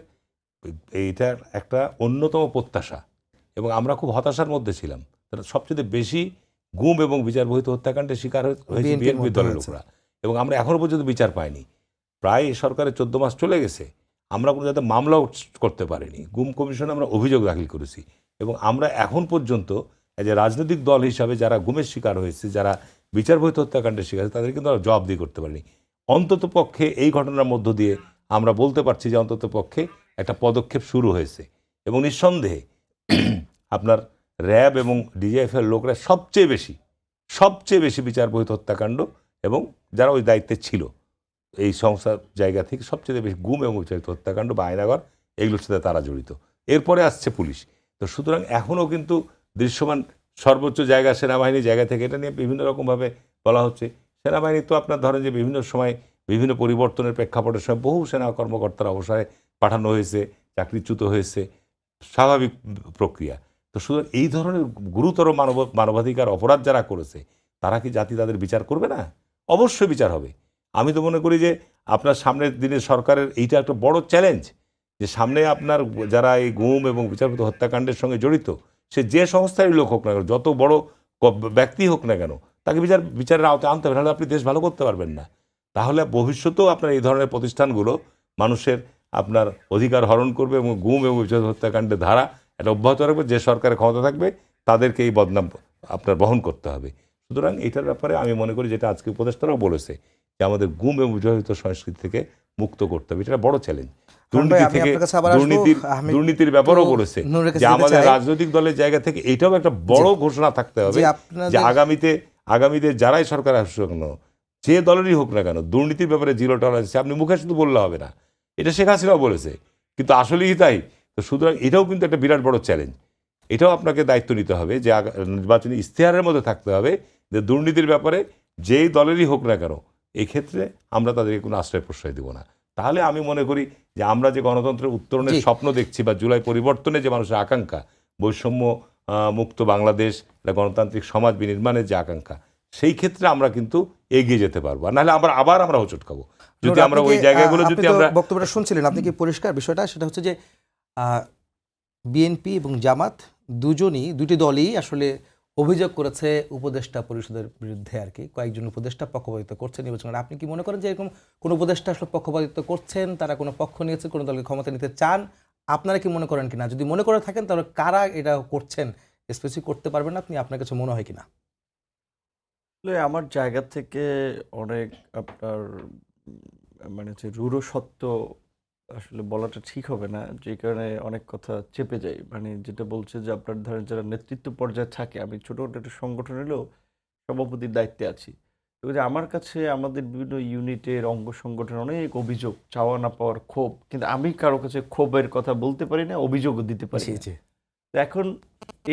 এইটার একটা অন্যতম প্রত্যাশা, এবং আমরা খুব হতাশার মধ্যে ছিলাম। সবচেয়ে বেশি গুম এবং বিচার বহির্ভূত হত্যাকাণ্ডের শিকার হয়েছে বিএনপি দলের লোকরা, এবং আমরা এখনো পর্যন্ত বিচার পাইনি। প্রায় সরকারের 14 মাস চলে গেছে, আমরা কোনো যাতে মামলাও করতে পারিনি। গুম কমিশনে আমরা অভিযোগ দাখিল করেছি, এবং আমরা এখন পর্যন্ত যে রাজনৈতিক দল হিসাবে যারা গুমের শিকার হয়েছে, যারা বিচার বহির্ভূত হত্যাকাণ্ডের শিকার হয়েছে, তাদের কিন্তু আমরা জবাবদিহি করতে পারিনি। অন্তত পক্ষে এই ঘটনার মধ্য দিয়ে আমরা বলতে পারছি যে অন্তত পক্ষে একটা পদক্ষেপ শুরু হয়েছে, এবং নিঃসন্দেহে আপনার র্যাব এবং ডিজিএফের লোকরা সবচেয়ে বেশি বিচার বহির্ভূত হত্যাকাণ্ড এবং যারা ওই দায়িত্বে ছিল এই সংস্থার জায়গা থেকে সবচেয়ে বেশি গুম এবং বিচারিত হত্যাকাণ্ড বা আয়নাঘর, এগুলোর সাথে তারা জড়িত। এরপরে আসছে পুলিশ। তো সুতরাং এখনও কিন্তু দৃশ্যমান সর্বোচ্চ জায়গা সেনাবাহিনীর জায়গা থেকে এটা নিয়ে বিভিন্ন রকমভাবে বলা হচ্ছে। সেনাবাহিনী তো আপনার ধরেন যে বিভিন্ন সময় বিভিন্ন পরিবর্তনের প্রেক্ষাপটের সময় বহু সেনা কর্মকর্তার অবসরে পাঠানো হয়েছে, চাকরিচ্যুত হয়েছে, স্বাভাবিক প্রক্রিয়া। তো সুতরাং এই ধরনের গুরুতর মানবাধিকার অপরাধ যারা করেছে, তারা কি জাতি তাদের বিচার করবে না? অবশ্যই বিচার হবে। আমি তো মনে করি যে আপনার সামনের দিনে সরকারের এইটা একটা বড় চ্যালেঞ্জ, যে সামনে আপনার যারা এই গুম এবং বিচারপতি হত্যাকাণ্ডের সঙ্গে জড়িত, সে যে সংস্থারই লোক হোক না কেন, যত বড় ব্যক্তি হোক না কেন, তাকে বিচারের আওতায় আনতে হবে, নাহলে আপনি দেশ ভালো করতে পারবেন না। তাহলে ভবিষ্যতেও আপনার এই ধরনের প্রতিষ্ঠানগুলো মানুষের আপনার অধিকার হরণ করবে, এবং গুম এবং বিচার হত্যাকাণ্ডের ধারা এটা অব্যাহত রাখবে। যে সরকারের ক্ষমতা থাকবে তাদেরকে এই বদনাম আপনার বহন করতে হবে। সুতরাং এটার ব্যাপারে আমি মনে করি, যেটা আজকে উপদেষ্টারাও বলেছে, যে আমাদের গুম এবং বিবাহিত সংস্কৃতি থেকে মুক্ত করতে হবে। এটা বড় চ্যালেঞ্জ। দুর্নীতি থেকে দুর্নীতির ব্যাপারেও বলেছে যে আমাদের রাজনৈতিক দলের জায়গা থেকে এটাও একটা বড় ঘোষণা থাকতে হবে যে আগামীতে যারাই সরকার আসুক না, যে দলেরই হোক না কেন, দুর্নীতির ব্যাপারে জিরো টলারেন্স। আপনি মুখে শুধু বললে হবে না, এটা শেখ হাসিনাও বলেছে, কিন্তু আসলেই তাই। তো সুতরাং এটাও কিন্তু একটা বিরাট বড় চ্যালেঞ্জ। এটাও আপনাকে দায়িত্ব নিতে হবে, যে নির্বাচনী ইশতেহারের মধ্যে থাকতে হবে যে দুর্নীতির ব্যাপারে যেই দলেরই হোক না কেন, এই ক্ষেত্রে আমরা তাদেরকে কোনো আশ্রয় প্রশ্রয় দেবো না। তাহলে আমি মনে করি যে আমরা যে গণতন্ত্রের উত্তরণের স্বপ্ন দেখছি, বা জুলাই পরিবর্তনে যে মানুষের আকাঙ্ক্ষা, বৈষম্য মুক্ত বাংলাদেশ, গণতান্ত্রিক সমাজ বিনির্মাণের যে আকাঙ্ক্ষা, সেই ক্ষেত্রে আমরা কিন্তু এগিয়ে যেতে পারবো। আর নাহলে আবার আমরা হোঁচট খাবো যদি আমরা ওই জায়গাগুলো যদি আমরা। বক্তব্যটা শুনছিলেন, আপনি কি পরিষ্কার বিষয়টা? সেটা হচ্ছে যে বিএনপি এবং জামাত দুটি দলই আসলে অভিযোগ করেছে উপদেষ্টা পরিষদের বিরুদ্ধে আর কি, কয়েকজন উপদেষ্টা পক্ষপাতিত্ব করছেন নির্বাচনে। আপনি কি মনে করেন যে এরকম কোন উপদেষ্টা আসলে পক্ষপাতিত্ব করছেন, তারা কোনো পক্ষ নিয়েছে, কোনো দলকে ক্ষমতা নিতে চান? আপনারা কি মনে করেন কিনা? যদি মনে করে থাকেন তাহলে কারা এটা করছেন স্পেসিফিক করতে পারবেন আপনি? আপনার কাছে মনে হয় কিনা? আমার জায়গা থেকে অনেক আপনার মানে হচ্ছে রূঢ় সত্য আসলে বলাটা ঠিক হবে না, যে কারণে অনেক কথা চেপে যায়। মানে যেটা বলছে যে আপনার ধরেন যারা নেতৃত্ব পর্যায়ে থাকে, আমি ছোটোখাটো একটা সংগঠন হলেও সভাপতির দায়িত্বে আছি, তো যে আমার কাছে আমাদের বিভিন্ন ইউনিটের অঙ্গ সংগঠন অনেক অভিযোগ, চাওয়া না পাওয়ার ক্ষোভ, কিন্তু আমি কারো কাছে ক্ষোভের কথা বলতে পারি না, অভিযোগও দিতে পারি না। তো এখন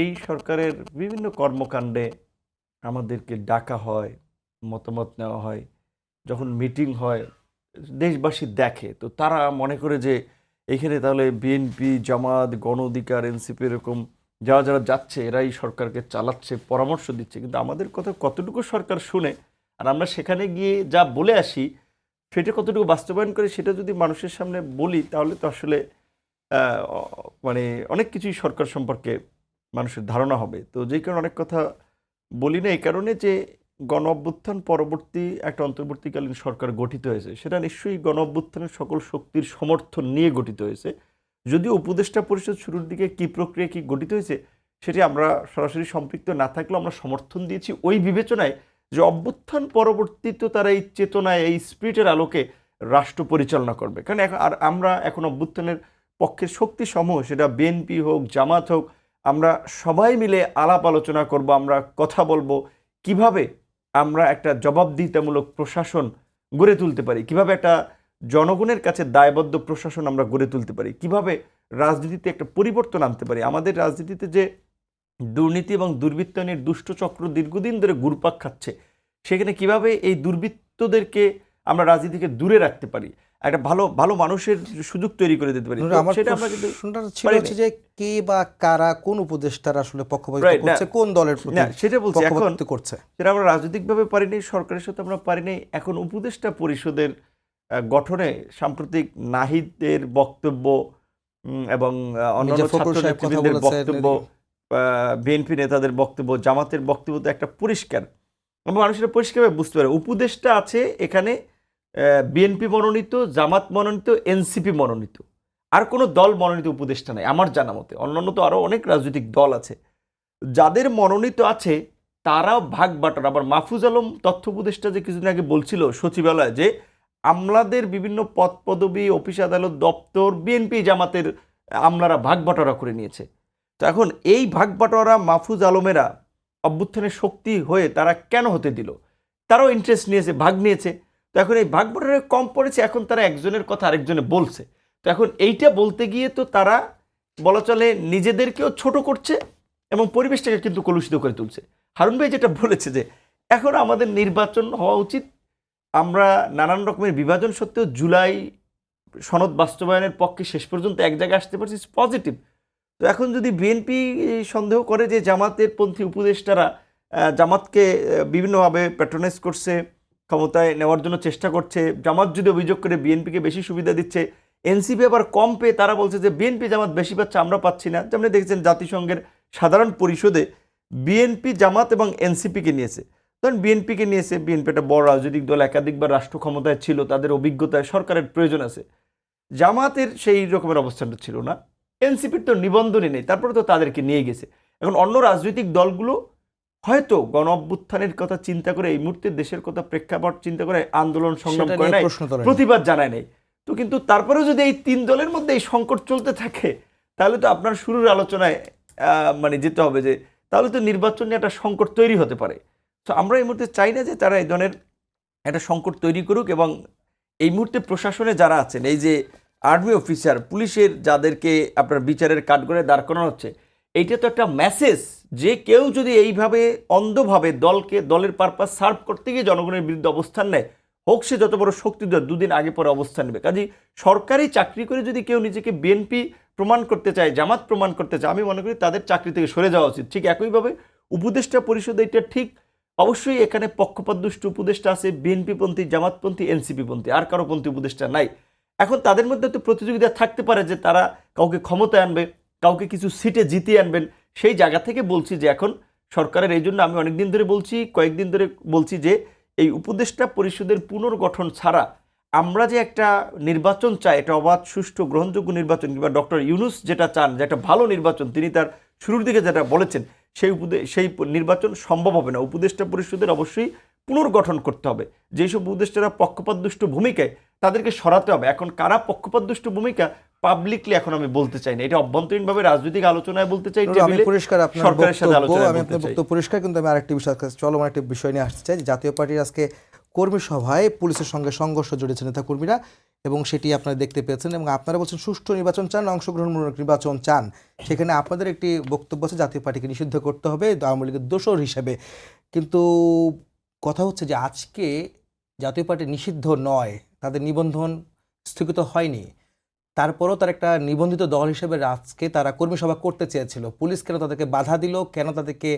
এই সরকারের বিভিন্ন কর্মকাণ্ডে আমাদেরকে ডাকা হয়, মতামত নেওয়া হয়, যখন মিটিং হয়, দেশবাসী দেখে, তো তারা মনে করে যে এখানে তাহলে বিএনপি, জামাত, গণ অধিকার, এনসিপি এরকম যারা যারা যাচ্ছে এরাই সরকারকে চালাচ্ছে, পরামর্শ দিচ্ছে। কিন্তু আমাদের কথা কতটুকু সরকার শুনে, আর আমরা সেখানে গিয়ে যা বলে আসি সেটা কতটুকু বাস্তবায়ন করে সেটা যদি মানুষের সামনে বলি, তাহলে তো আসলে মানে অনেক কিছুই সরকার সম্পর্কে মানুষের ধারণা হবে। তো যেই কারণে অনেক কথা বলি না, এই কারণে যে গণ অভ্যুত্থান পরবর্তী একটা অন্তর্বর্তীকালীন সরকার গঠিত হয়েছে, সেটা নিশ্চয়ই গণ অভ্যুত্থানের সকল শক্তির সমর্থন নিয়ে গঠিত হয়েছে। যদিও উপদেষ্টা পরিষদ শুরুর দিকে কি প্রক্রিয়া কি গঠিত হয়েছে সেটি আমরা সরাসরি সম্পৃক্ত না থাকলেও আমরা সমর্থন দিয়েছি ওই বিবেচনায় যে অভ্যুত্থান পরবর্তীতে তারা এই চেতনায়, এই স্পিরিটের আলোকে রাষ্ট্র পরিচালনা করবে। কারণ আর আমরা এখন অভ্যুত্থানের পক্ষের শক্তি সমূহ, সেটা বিএনপি হোক, জামাত হোক, আমরা সবাই মিলে আলাপ আলোচনা করব, আমরা কথা বলবো কিভাবে আমরা একটা জবাবদিহিতামূলক প্রশাসন গড়ে তুলতে পারি, কিভাবে একটা জনগণের কাছে দায়বদ্ধ প্রশাসন আমরা গড়ে তুলতে পারি, কিভাবে রাজনীতিতে একটা পরিবর্তন আনতে পারি। আমাদের রাজনীতিতে যে দুর্নীতি এবং দুর্বৃত্তায়নের দুষ্ট চক্র দীর্ঘদিন ধরে ঘুরপাক খাচ্ছে, সেখানে কিভাবে এই দুর্বৃত্তদেরকে আমরা রাজনীতি থেকে দূরে রাখতে পারি, একটা ভালো ভালো মানুষের সুযোগ তৈরি করে দিতে পারি। আমার সেটা আমরা কিন্তু প্রশ্নটা ছিল হচ্ছে যে কে বা কারা, কোন উপদেষ্টারা আসলে পক্ষপাতিত্ব করছে, কোন দলের প্রতি না সেটা বলছি, এখন পক্ষপাতিত্ব করছে সেটা আমরা রাজনৈতিকভাবে পারিনি, সরকারের সাথে আমরা পারিনি। এখন উপদেষ্টা পরিষদের গঠনে সাম্প্রতিক নাহিদের বক্তব্য এবং অন্যান্য ছাত্র নেতৃবৃন্দের বক্তব্য, বিএনপি নেতাদের বক্তব্য, জামাতের বক্তব্য তো একটা পরিষ্কার, আমরা মানুষেরা পরিষ্কারভাবে বুঝতে পারে উপদেষ্টা আছে এখানে বিএনপি মনোনীত, জামাত মনোনীত, এনসিপি মনোনীত, আর কোনো দল মনোনীত উপদেষ্টা নাই আমার জানা মতে। অন্যান্য তো আরও অনেক রাজনৈতিক দল আছে, যাদের মনোনীত আছে তারাও ভাগ বাটোয়ারা। আবার মাহফুজ আলম তথ্য উপদেষ্টা যে কিছুদিন আগে বলছিল সচিবালয়ে যে আমলাদের বিভিন্ন পদ পদবি, অফিস আদালত, দপ্তর বিএনপি জামাতের আমলারা ভাগ বাটোয়ারা করে নিয়েছে। তো এখন এই ভাগ বাটোয়ারা মাহফুজ আলমেরা অভ্যুত্থানের শক্তি হয়ে তারা কেন হতে দিল? তারাও ইন্টারেস্ট নিয়েছে, ভাগ নিয়েছে। তো এখন এই ভাগ বাটোয়ারা কম পড়েছে, এখন তারা একজনের কথা আরেকজনে বলছে। তো এখন এইটা বলতে গিয়ে তো তারা বলা চলে নিজেদেরকেও ছোট করছে এবং পরিবেশটাকে কিন্তু কলুষিত করে তুলছে। হারুন ভাই যেটা বলেছে যে এখন আমাদের নির্বাচন হওয়া উচিত, আমরা নানান রকমের বিভাজন সত্ত্বেও জুলাই সনদ বাস্তবায়নের পক্ষে শেষ পর্যন্ত এক জায়গায় আসতে পারছি, পজিটিভ। তো এখন যদি বিএনপি সন্দেহ করে যে জামাতের পন্থী উপদেষ্টারা জামাতকে বিভিন্নভাবে প্যাট্রোনাইজ করছে, ক্ষমতায় নেওয়ার জন্য চেষ্টা করছে, জামাত যদি অভিযোগ করে বিএনপিকে বেশি সুবিধা দিচ্ছে, এনসিপি আবার কম পেয়ে তারা বলছে যে বিএনপি জামাত বেশি পাচ্ছে, আমরা পাচ্ছি না। যেমন দেখেছেন জাতিসংঘের সাধারণ পরিষদে বিএনপি, জামাত এবং এনসিপিকে নিয়েছে। ধরেন বিএনপিকে নিয়েছে, বিএনপি একটা বড় রাজনৈতিক দল, একাধিকবার রাষ্ট্র ক্ষমতায় ছিল, তাদের অভিজ্ঞতায় সরকারের প্রয়োজন আছে। জামাতের সেই রকমের অবস্থানটা ছিল না, এনসিপির তো নিবন্ধনই নেই, তারপরে তো তাদেরকে নিয়ে গেছে। এখন অন্য রাজনৈতিক দলগুলো হয়তো গণ অভ্যুত্থানের কথা চিন্তা করে, এই মুহূর্তে দেশের কথা প্রেক্ষাপট চিন্তা করে আন্দোলন সংগ্রাম করে নাই, প্রতিবাদ জানায় নেই। তো কিন্তু তারপরেও যদি এই তিন দলের মধ্যে এই সংকট চলতে থাকে, তাহলে তো আপনার শুরুর আলোচনায় মানে যেতে হবে যে তাহলে তো নির্বাচন নিয়ে একটা সংকট তৈরি হতে পারে। তো আমরা এই মুহূর্তে চাই না যে তারা এই ধরনের একটা সংকট তৈরি করুক। এবং এই মুহূর্তে প্রশাসনে যারা আছেন, এই যে আর্মি অফিসার, পুলিশের যাদেরকে আপনার বিচারের কাঠগড়ায় দাঁড় করানো হচ্ছে, এইটা তো একটা মেসেজ যে কেউ যদি এইভাবে অন্ধভাবে দলের পারপাস সার্ভ করতে গিয়ে জনগণের বিরুদ্ধে অবস্থান নেয়, হোক সে যত বড় শক্তিধর, দুদিন আগে পরে অবস্থান নেবে। কাজেই সরকারি চাকরি করে যদি কেউ নিজেকে বিএনপি প্রমাণ করতে চায়, জামাত প্রমাণ করতে চায়, আমি মনে করি তাদের চাকরি থেকে সরে যাওয়া উচিত। ঠিক একইভাবে উপদেষ্টা পরিষদে এটা ঠিক, অবশ্যই এখানে পক্ষপাতদুষ্ট উপদেষ্টা আছে, বিএনপিপন্থী, জামাতপন্থী, এনসিপিপন্থী, আর কারো পন্থী উপদেষ্টা নাই। এখন তাদের মধ্যে তো প্রতিযোগিতা থাকতে পারে যে তারা কাউকে ক্ষমতায় আনবে, কাউকে কিছু সিটে জিতিয়ে আনবেন। সেই জায়গা থেকে বলছি যে এখন সরকারের, এই জন্য আমি অনেকদিন ধরে বলছি, কয়েকদিন ধরে বলছি যে এই উপদেষ্টা পরিষদের পুনর্গঠন ছাড়া আমরা যে একটা নির্বাচন চাই, এটা অবাধ, সুষ্ঠু, গ্রহণযোগ্য নির্বাচন, কিংবা ডক্টর ইউনূস যেটা চান যে একটা ভালো নির্বাচন, তিনি তার শুরুর দিকে যেটা বলেছেন, সেই নির্বাচন সম্ভব হবে না। উপদেষ্টা পরিষদের অবশ্যই পুনর্গঠন করতে হবে। যেসব উপদেষ্টারা পক্ষপাতদুষ্ট ভূমিকায়, তাদেরকে সরাতে হবে। এখন কারা পক্ষপাতদুষ্ট ভূমিকা পাবলিকলি এখন আমি বলতে চাই না, এটা অভ্যন্তরীণভাবে রাজনৈতিক আলোচনায় বলতে চাই, সরকারের সাথে আলোচনায় বলতে চাই। পরিষ্কার, কিন্তু আমি আরেকটি বিষয়, চলমান একটি বিষয় নিয়ে আসতে চাই। জাতীয় পার্টির আজকে কর্মী সভায় পুলিশের সঙ্গে সংঘর্ষ জড়িয়েছে নেতা কর্মীরা, এবং সেটি আপনারা দেখতে পেয়েছেন এবং আপনারা বলছেন সুষ্ঠু নির্বাচন চান, অংশগ্রহণমূলক নির্বাচন চান। সেখানে আপনাদের একটি বক্তব্য আছে জাতীয় পার্টিকে নিষিদ্ধ করতে হবে আওয়ামী লীগের দোসর হিসেবে। কিন্তু কথা হচ্ছে যে আজকে জাতীয় পার্টি নিষিদ্ধ নয়, তাদের নিবন্ধন স্থগিত হয়নি, তারপরও তার একটা নিবন্ধিত দল হিসেবে আজকে তারা কর্মী সভা করতে চেয়েছিল। পুলিশ কেন তাদেরকে বাধা দিল, কেন তাদেরকে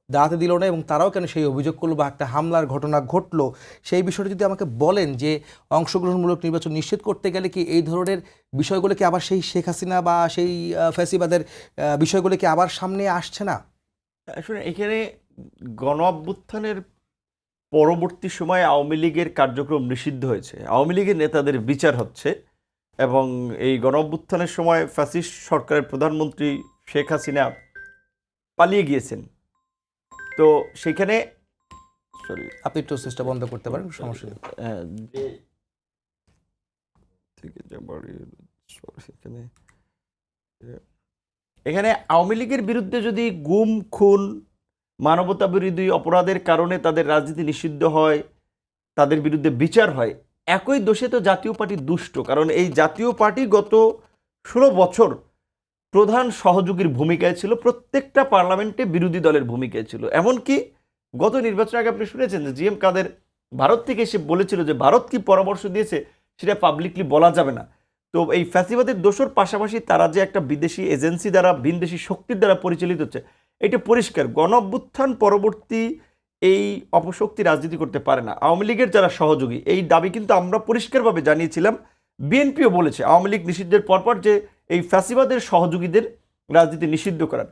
দাঁড়াতে দিল না, এবং তারাও কেন সেই অভিযোগ করলো বা একটা হামলার ঘটনা ঘটলো, সেই বিষয়টা যদি আমাকে বলেন যে অংশগ্রহণমূলক নির্বাচন নিশ্চিত করতে গেলে কি এই ধরনের বিষয়গুলো কি আবার সেই শেখ হাসিনা বা সেই ফ্যাসিবাদের বিষয়গুলো কি আবার সামনে আসছে না? আসলে এখানে গণ অভ্যুত্থানের পরবর্তী সময়ে আওয়ামী লীগের কার্যক্রম নিষিদ্ধ হয়েছে, আওয়ামী লীগের নেতাদের বিচার হচ্ছে, এবং এই গণ অভ্যুত্থানের সময় ফ্যাসিস্ট সরকারের প্রধানমন্ত্রী শেখ হাসিনা পালিয়ে গিয়েছেন। তো সেখানে সরি আপনি একটু চেষ্টা বন্ধ করতে পারেন, সমস্যা নেই। এখানে আওয়ামী লীগের বিরুদ্ধে যদি গুম খুন মানবতা বিরোধী অপরাধের কারণে তাদের রাজনীতি নিষিদ্ধ হয়, তাদের বিরুদ্ধে বিচার হয়, একই দোষে তো জাতীয় পার্টি দুষ্ট। কারণ এই জাতীয় পার্টি গত 16 বছর প্রধান সহযোগীর ভূমিকায় ছিল, প্রত্যেকটা পার্লামেন্টে বিরোধী দলের ভূমিকায় ছিল। এমনকি গত নির্বাচনের আগে আপনি শুনেছেন যে জিএম কাদের ভারত থেকে এসে বলেছিল যে ভারত কি পরামর্শ দিয়েছে সেটা পাবলিকলি বলা যাবে না। তো এই ফ্যাসিবাদের দোষর পাশাপাশি তারা যে একটা বিদেশি এজেন্সি দ্বারা, ভিনদেশি শক্তির দ্বারা পরিচালিত হচ্ছে, এটা পরিষ্কার। গণ অভ্যুত্থান পরবর্তী এই অপশক্তি রাজনীতি করতে পারে না। আওয়ামী লীগের যারা সহযোগী, এই দাবি কিন্তু আমরা পরিষ্কারভাবে জানিয়েছিলাম, বিএনপিও বলেছে আওয়ামী লীগ নিষিদ্ধের পরপর যে এই ফ্যাসিবাদের সহযোগীদের রাজনীতি নিষিদ্ধ করার।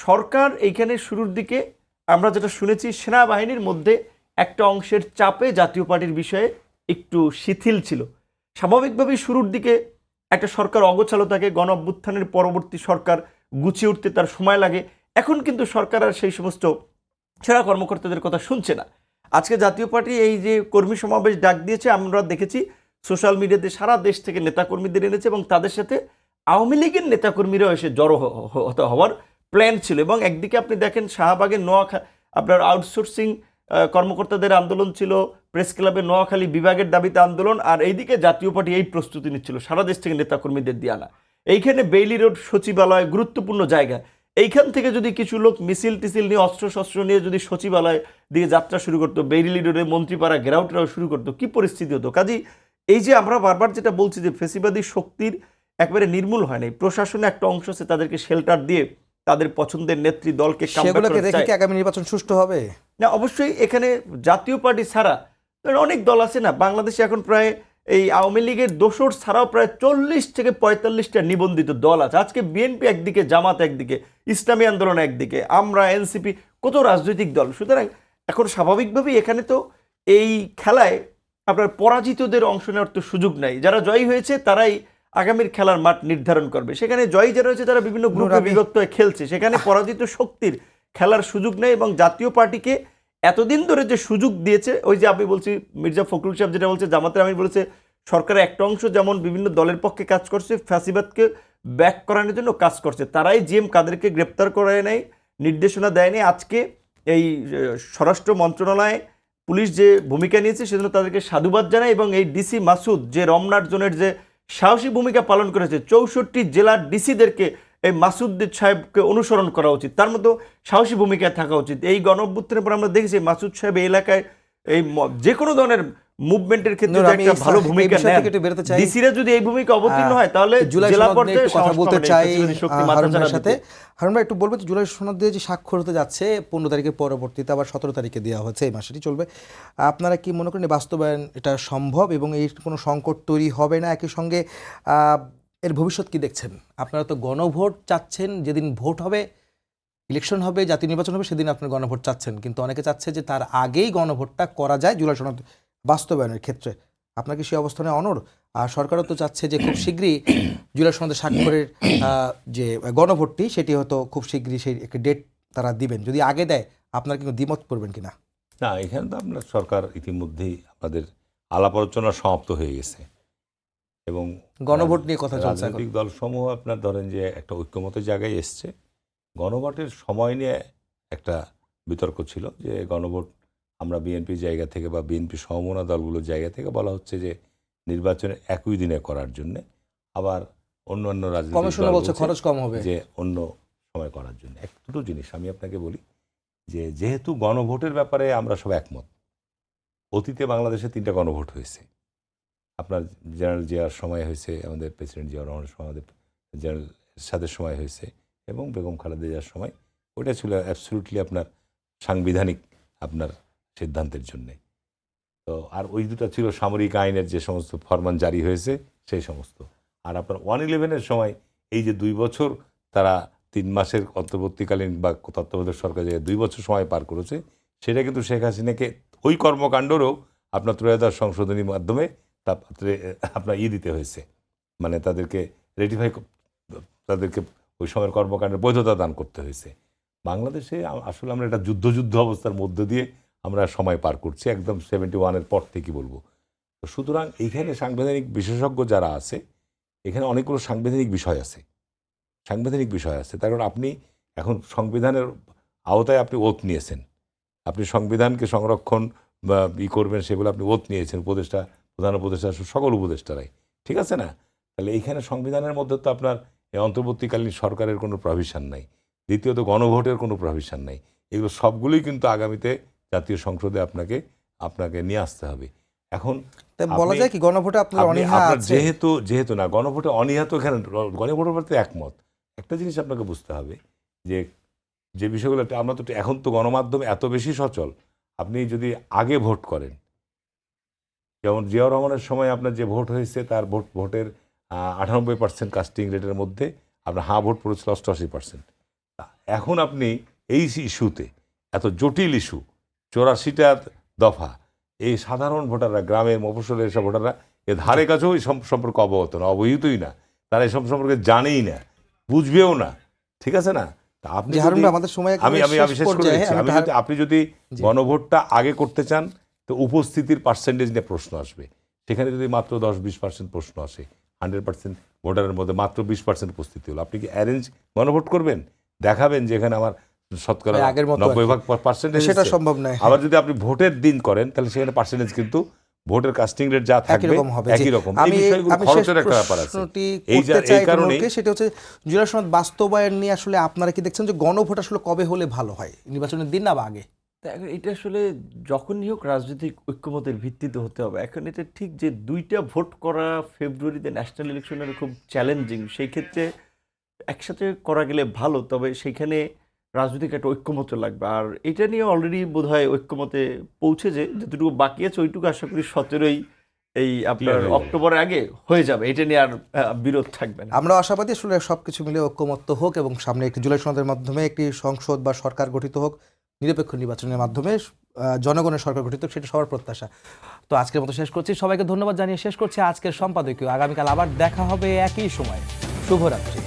সরকার এইখানে শুরুর দিকে আমরা যেটা শুনেছি, সেনাবাহিনীর মধ্যে একটা অংশের চাপে জাতীয় পার্টির বিষয়ে একটু শিথিল ছিল। স্বাভাবিকভাবেই শুরুর দিকে একটা সরকার অগোছালো থাকে, গণ অভ্যুত্থানের পরবর্তী সরকার গুছিয়ে উঠতে তার সময় লাগে। এখন কিন্তু সরকার আর সেই সমস্ত সেরা কর্মকর্তাদের কথা শুনছে না। আজকে জাতীয় পার্টি এই যে কর্মী সমাবেশ ডাক দিয়েছে, আমরা দেখেছি সোশ্যাল মিডিয়াতে সারা দেশ থেকে নেতাকর্মীদের এনেছে, এবং তাদের সাথে আওয়ামী লীগের নেতাকর্মীরাও এসে জড়ো হওয়ার প্ল্যান ছিল। এবং একদিকে আপনি দেখেন শাহবাগের আপনার আউটসোর্সিং কর্মকর্তাদের আন্দোলন ছিল, প্রেস ক্লাবের নোয়াখালী বিভাগের দাবিতে আন্দোলন, আর এইদিকে জাতীয় পার্টি এই প্রস্তুতি নিচ্ছিল সারা দেশ থেকে নেতাকর্মীদের দিয়ে আনা। এইখানে বেইলি রোড সচিবালয় গুরুত্বপূর্ণ জায়গা, এইখান থেকে যদি কিছু লোক মিছিল টিছিল নিয়ে অস্ত্র নিয়ে যদি সচিবালয় দিয়ে যাত্রা শুরু করতো, বেইলি রোডে মন্ত্রীপাড়া ঘেরাওটেরাও শুরু করতো, কি পরিস্থিতি হতো। কাজেই এই যে আমরা বারবার যেটা বলছি যে ফেসিবাদী শক্তির একেবারে নির্মূল হয় নাই, প্রশাসনে একটা অংশ আছে তাদেরকে শেল্টার দিয়ে তাদের পছন্দের নেত্রী দলকে সেগুলোকে রেখে কি আগামী নির্বাচন সুষ্ঠু হবে? না, অবশ্যই এখানে জাতীয় পার্টি ছাড়া অনেক দল আছে না বাংলাদেশে। এখন প্রায় এই আওয়ামী লীগের দোসর ছাড়াও প্রায় 40 থেকে 45টা নিবন্ধিত দল আছে। আজকে বিএনপি একদিকে, জামাত একদিকে, ইসলামী আন্দোলন একদিকে, আমরা, এনসিপি, কত রাজনৈতিক দল। সুতরাং এখন স্বাভাবিকভাবেই এখানে তো এই খেলায় আপনার পরাজিতদের অংশ নেওয়ার তো সুযোগ নাই। যারা জয়ী হয়েছে তারাই আগামীর খেলার মাঠ নির্ধারণ করবে। সেখানে জয়ী যারা হয়েছে তারা বিভিন্ন গ্রুপে বিভক্ত হয়ে খেলছে, সেখানে পরাজিত শক্তির খেলার সুযোগ নেই। এবং জাতীয় পার্টিকে এতদিন ধরে যে সুযোগ দিয়েছে, ওই যে আমি বলছি মির্জা ফখরুল সাহেব যেটা বলছে, জামাতের আমির বলেছে, সরকারের একটা অংশ যেমন বিভিন্ন দলের পক্ষে কাজ করছে, ফ্যাসিবাদকে ব্যাক করানোর জন্য কাজ করছে, তারাই জিএম কাদেরকে গ্রেপ্তার করায় নাই, নির্দেশনা দেয়নি। আজকে এই স্বরাষ্ট্র মন্ত্রণালয়ে পুলিশ যে ভূমিকা নিয়েছে সেজন্য তাদেরকে সাধুবাদ জানায়। এবং এই ডিসি মাসুদ যে রমনার জোনের যে সাহসী ভূমিকা পালন করেছে, 64 জেলার ডিসিদেরকে এই মাসুদ সাহেবকে অনুসরণ করা উচিত, তার মতো সাহসী ভূমিকায় থাকা উচিত। এই গণ অভ্যুত্থানের পর আমরা দেখেছি মাসুদ সাহেব এই এলাকায় এই যে কোনো ধরনের মুভমেন্টের ক্ষেত্রে একটা ভালো ভূমিকা নেন। ডিসিরা যদি এই ভূমিকা অবতীর্ণ হয় তাহলে জেলা পর্যায়ে কথা বলতে চাই হারুনের সাথে। হারুন ভাই, একটু বলবেন জুলাই সনদ দিয়ে যে স্বাক্ষর হতে যাচ্ছে 15 তারিখের পরবর্তীতে আবার 17 তারিখে দেওয়া হচ্ছে, এই মাসেটি চলবে, আপনারা কি মনে করেন বাস্তবায়ন এটা সম্ভব এবং এই কোনো সংকট তৈরি হবে না? একই সঙ্গে এর ভবিষ্যৎ কি দেখছেন? আপনারা তো গণভোট চাচ্ছেন, যেদিন ভোট হবে, ইলেকশন হবে, জাতীয় নির্বাচন হবে, সেদিন আপনারা গণভোট চাচ্ছেন, কিন্তু অনেকে চাচ্ছে যে তার আগেই গণভোটটা করা যায় জুলাই সনদ বাস্তবায়নের ক্ষেত্রে। আপনার কি সেই অবস্থানে অনড়? আর সরকারও তো চাচ্ছে যে খুব শীঘ্রই জুলাই সনদে স্বাক্ষরের যে গণভোটটি সেটি হয়তো খুব শীঘ্রই সেই একটি ডেট তারা দিবেন। যদি আগে দেয় আপনারা কিন্তু দ্বিমত করবেন কিনা? না, এখানে তো আপনার সরকার ইতিমধ্যেই আপনাদের আলাপ আলোচনা সমাপ্ত হয়ে গেছে এবং গণভোট নিয়ে কথা চলছে। রাজনৈতিক দলসমূহ আপনার ধরেন যে একটা ঐক্যমতের জায়গায় এসছে। গণভোটের সময় নিয়ে একটা বিতর্ক ছিল যে গণভোট আমরা বিএনপির জায়গা থেকে বা বিএনপি সমমনা দলগুলোর জায়গা থেকে বলা হচ্ছে যে নির্বাচনে একই দিনে করার জন্য, আবার অন্যান্য রাজনৈতিক কমিশনার দল বলছে বলছে খরচ কম হবে। যে অন্য সময় করার জন্য। দুটো জিনিস আমি আপনাকে বলি যে যেহেতু গণভোটের ব্যাপারে আমরা সব একমত, অতীতে বাংলাদেশে 3টা গণভোট হয়েছে। আপনার জেনারেল জিয়ার সময় হয়েছে, আমাদের প্রেসিডেন্ট জিয়াউর রহমানের সময়, আমাদের জেনারেল এরশাদের সময় হয়েছে, এবং বেগম খালেদা জিয়ার সময়। ওইটা ছিল অ্যাবসলিউটলি আপনার সাংবিধানিক আপনার সিদ্ধান্তের জন্যে। তো আর ওই দুটো ছিল সামরিক আইনের যে সমস্ত ফরমান জারি হয়েছে সেই সমস্ত। আর আপনার 111-এর সময় এই যে 2 বছর তারা 3 মাসের অন্তর্বর্তীকালীন বা তত্ত্বাবধায়ক সরকার যে 2 বছর সময় পার করেছে, সেটা কিন্তু শেখ হাসিনাকে ওই কর্মকাণ্ডেরও আপনার ত্রয়োদশ সংশোধনীর মাধ্যমে তারপরে আপনার দিতে হয়েছে, মানে তাদেরকে রেটিফাই, তাদেরকে ওই সময়ের কর্মকাণ্ডের বৈধতা দান করতে হয়েছে। বাংলাদেশে আসলে আমরা একটা যুদ্ধ অবস্থার মধ্য দিয়ে আমরা সময় পার করছি, একদম 71-এর পর থেকে বলবো। তো সুতরাং এইখানে সাংবিধানিক বিশেষজ্ঞ যারা আছে, এখানে অনেকগুলো সাংবিধানিক বিষয় আছে, তার কারণ আপনি এখন সংবিধানের আওতায় আপনি ওথ নিয়েছেন, আপনি সংবিধানকে সংরক্ষণ বা করবেন, সেগুলো আপনি ওথ নিয়েছেন, উপদেষ্টা, প্রধান উপদেষ্টা, সকল উপদেষ্টারাই, ঠিক আছে না? তাহলে এইখানে সংবিধানের মধ্যে তো আপনার এই অন্তর্বর্তীকালীন সরকারের কোনো প্রভিশন নাই, দ্বিতীয়ত গণভোটের কোনো প্রভিশন নাই। এগুলো সবগুলোই কিন্তু আগামীতে জাতীয় সংসদে আপনাকে নিয়ে আসতে হবে। এখন বলা যায় কি গণভোটে আপনার অনীহা আছে? যেহেতু না গণভোটে অনীহা, তো এখানে গণভোটের প্রতি একমত। একটা জিনিস আপনাকে বুঝতে হবে যে বিষয়গুলো আমরা তো এখন তো গণমাধ্যম এত বেশি সচল, আপনি যদি আগে ভোট করেন, যেমন জিয়াউর রহমানের সময় আপনার যে ভোট হয়েছে তার ভোটের 98% কাস্টিং রেটের মধ্যে আপনার হ্যাঁ ভোট পড়েছিল 88%। এখন আপনি এই ইস্যুতে, এত জটিল ইস্যু, 84টা দফা, এই সাধারণ ভোটাররা, গ্রামের মফস্বলের এসব ভোটাররা এ ধারে কাছেও এই সম্পর্কে অবগত না, অবহিতই না, তারা এসব সম্পর্কে জানেই না, বুঝবেও না, ঠিক আছে না? তা আপনি আমাদের সময় আমি শেষ করে দিচ্ছি। আপনি যদি গণভোটটা আগে করতে চান, তো উপস্থিতির পার্সেন্টেজ নিয়ে প্রশ্ন আসবে। সেখানে যদি মাত্র 10-20% প্রশ্ন আসে, 100% ভোটারের মধ্যে মাত্র 20% উপস্থিতি হলো, আপনি কি অ্যারেঞ্জ গণভোট করবেন? দেখাবেন যে এখানে আমার শতকরা 90% সেটা সম্ভব নয়। আবার যদি আপনি ভোটের দিন করেন, তাহলে সেখানে পার্সেন্টেজ কিন্তু ভোটের কাস্টিং রেট যা থাকবে একই রকম। এই বিষয়গুলো খরচের একটা ব্যাপার আছে। এই কারণে সেটা হচ্ছে জুলাই সনদ বাস্তবায়ন নিয়ে আসলে আপনারা কি দেখছেন যে গণভোট আসলে কবে হলে ভালো হয়, নির্বাচনের দিন না বা আগে? এটা আসলে যখনই হোক রাজনৈতিক ঐক্যমতের ভিত্তিতে হতে হবে। এখন এটা ঠিক যে 2টা ভোট করা ফেব্রুয়ারিতে ন্যাশনাল ইলেকশনের খুব চ্যালেঞ্জিং, সেই ক্ষেত্রে একসাথে করা গেলে ভালো, তবে সেইখানে রাজনৈতিক একটা ঐক্যমত লাগবে। আর এটা নিয়ে অলরেডি বোধহয় ঐক্যমতে পৌঁছেছে, যতটুকু বাকি আছে ওইটুকু আশা করি 17ই এই আপনার অক্টোবরের আগে হয়ে যাবে, এটা নিয়ে আর বিরোধ থাকবে না। আমরা আশাবাদী আসলে সবকিছু মিলে ঐক্যমত্য হোক এবং সামনে একটি জুলাই সনদের মাধ্যমে একটি সংসদ বা সরকার গঠিত হোক, নিরপেক্ষ নির্বাচনের মাধ্যমে জনগণের সরকার গঠিত হোক, সেটা সবার প্রত্যাশা। তো আজকের মতো শেষ করছি, সবাইকে ধন্যবাদ জানিয়ে শেষ করছি আজকের সম্পাদকীয়। আগামীকাল আবার দেখা হবে একই সময়। শুভরাত্রি।